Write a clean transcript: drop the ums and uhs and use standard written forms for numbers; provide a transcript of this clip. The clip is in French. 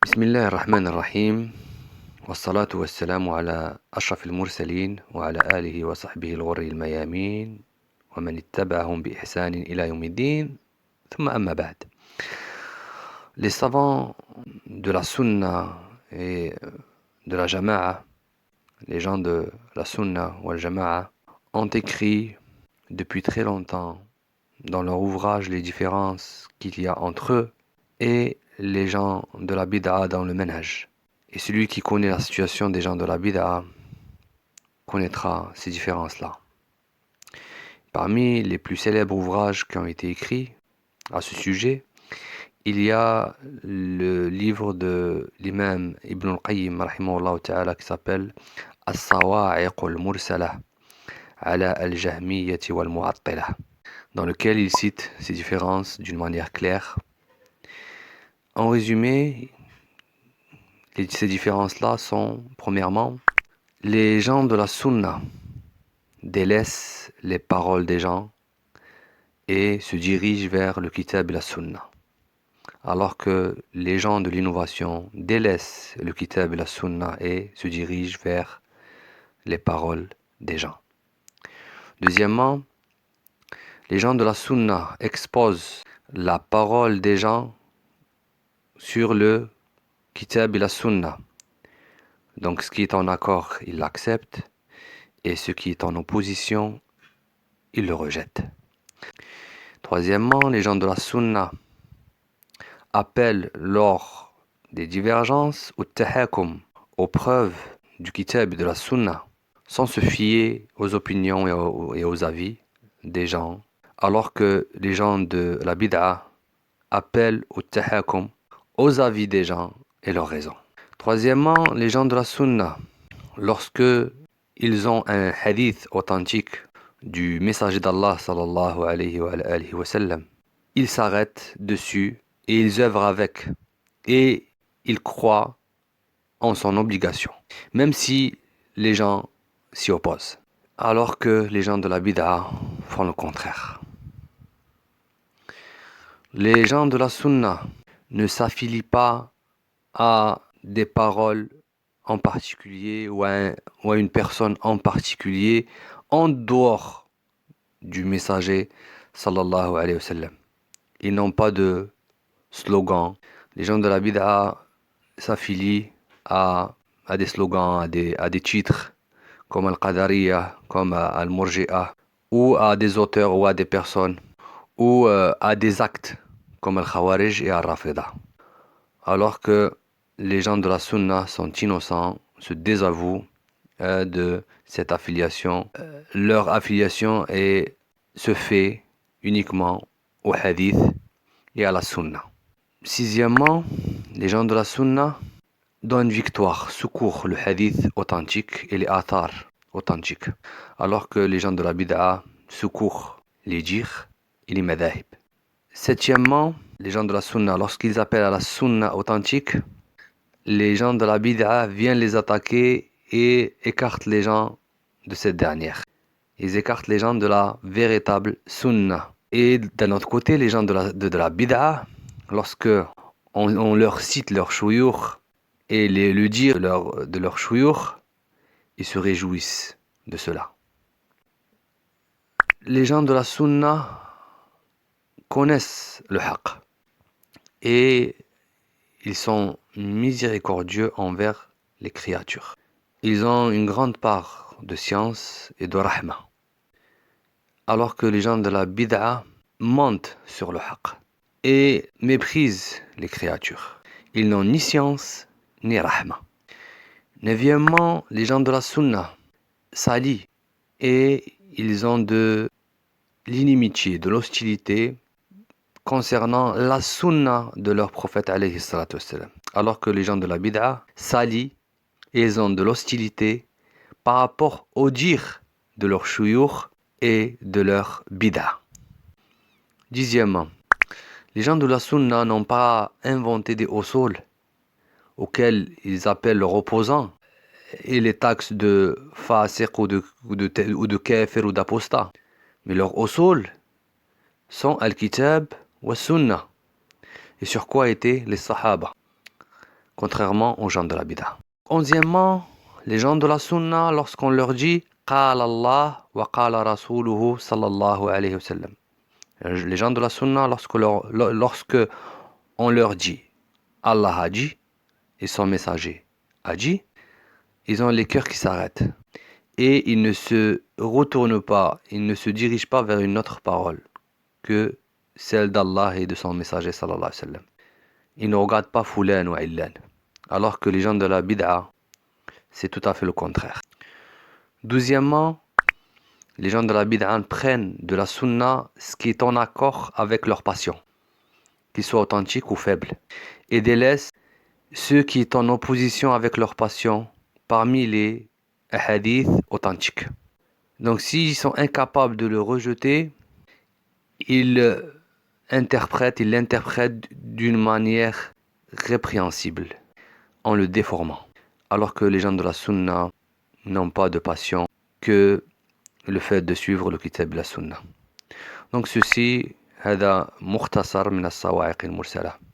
بسم الله الرحمن الرحيم والصلاة والسلام على أشرف المرسلين وعلى آله وصحبه الغر الميامين ومن اتبعهم بإحسان إلى يوم الدين ثم أما بعد. Les savants de la Sunna et de la Jama'a, les gens de la Sunna ou la Jama'a, ont écrit depuis très longtemps dans leur ouvrage les différences qu'il y a entre eux et les gens de la bid'a dans le manhaj. Et celui qui connaît la situation des gens de la bid'a connaîtra ces différences-là. Parmi les plus célèbres ouvrages qui ont été écrits à ce sujet, il y a le livre de l'imam Ibn al-Qayyim rahimahullah ta'ala qui s'appelle As-Sawa'iq al-Mursala ala al-Jahmiyyah wal-Mu'attila, dans lequel il cite ces différences d'une manière claire. En résumé, ces différences-là sont, premièrement, les gens de la Sunna délaissent les paroles des gens et se dirigent vers le Kitab et la Sunna, alors que les gens de l'innovation délaissent le Kitab et la Sunna et se dirigent vers les paroles des gens. Deuxièmement, les gens de la Sunna exposent la parole des gens sur le Kitab et la Sunna. Donc ce qui est en accord, ils l'acceptent, et ce qui est en opposition, ils le rejettent. Troisièmement, les gens de la Sunna appellent lors des divergences au tahakum, aux preuves du Kitab et de la Sunna, sans se fier aux opinions et aux avis des gens, alors que les gens de la bid'a appellent au tahakum, aux avis des gens et leurs raisons. Troisièmement, les gens de la Sunna, lorsque ils ont un hadith authentique du messager d'Allah sallallahu alayhi wa sallam, ils s'arrêtent dessus et ils œuvrent avec et ils croient en son obligation, même si les gens s'y opposent, alors que les gens de la bid'a font le contraire. Les gens de la Sunna ne s'affilient pas à des paroles en particulier ou à une personne en particulier en dehors du messager sallallahu alayhi wa sallam. Ils n'ont pas de slogan. Les gens de la bid'a s'affilient à des slogans, à des titres comme Al-Qadariyya, comme Al-Murji'a, ou à des auteurs ou à des personnes, ou à des actes comme Al-Khawarij et Al-Rafida. Alors que les gens de la Sunna sont innocents, se désavouent de cette affiliation. Leur affiliation se fait uniquement au hadith et à la Sunna. Sixièmement, les gens de la Sunna donnent victoire, secourent le hadith authentique et les athar authentiques, alors que les gens de la bid'a secourent les djir et les madahib. Septièmement, les gens de la Sunna, lorsqu'ils appellent à la Sunna authentique, les gens de la bid'a viennent les attaquer et écartent les gens de cette dernière. Ils écartent les gens de la véritable Sunna. Et d'un autre côté, les gens de la bid'a, lorsque on leur cite leur shuyukh et le dire de leur shuyukh, ils se réjouissent de cela. Les gens de la Sunna connaissent le haqq et ils sont miséricordieux envers les créatures. Ils ont une grande part de science et de rahma. Alors que les gens de la bid'a mentent sur le haqq et méprisent les créatures. Ils n'ont ni science ni rahma. Neuvièmement, les gens de la sunna s'allient et ils ont de l'inimitié, de l'hostilité concernant la sunna de leur prophète alayhi salatu wassalam. Alors que les gens de la bid'a s'allient et ils ont de l'hostilité par rapport au dire de leur shuyukh et de leur bid'a. Dixièmement, les gens de la sunna n'ont pas inventé des usul auxquels ils appellent leurs opposants et les taxes de fasiq ou de kafir ou d'apostat. Mais leurs usul sont al-kitab wa sunna. Et sur quoi étaient les sahaba? contrairement aux gens de la bid'a. 11e, les gens de la sunna, lorsqu'on leur dit « Qala Allah wa qala rasuluhu sallallahu alayhi wa sallam ». Les gens de la sunna, lorsque on leur dit « Allah a dit » et son messager a dit, ils ont les cœurs qui s'arrêtent. Et ils ne se retournent pas, ils ne se dirigent pas vers une autre parole que celle d'Allah et de son messager sallallahu alayhi wa sallam. Ils ne regardent pas Fulan ou Illan. Alors que les gens de la bid'a, c'est tout à fait le contraire. 12e, les gens de la bid'a prennent de la sunna ce qui est en accord avec leur passion, qu'ils soient authentiques ou faibles, et délaissent ce qui est en opposition avec leur passion parmi les hadiths authentiques. Donc s'ils sont incapables de le rejeter, ils l'interprètent d'une manière répréhensible, en le déformant. Alors que les gens de la sunna n'ont pas de passion que le fait de suivre le kitab de la sunna. Donc ceci, هذا مختصر من الصواعق المرسلة.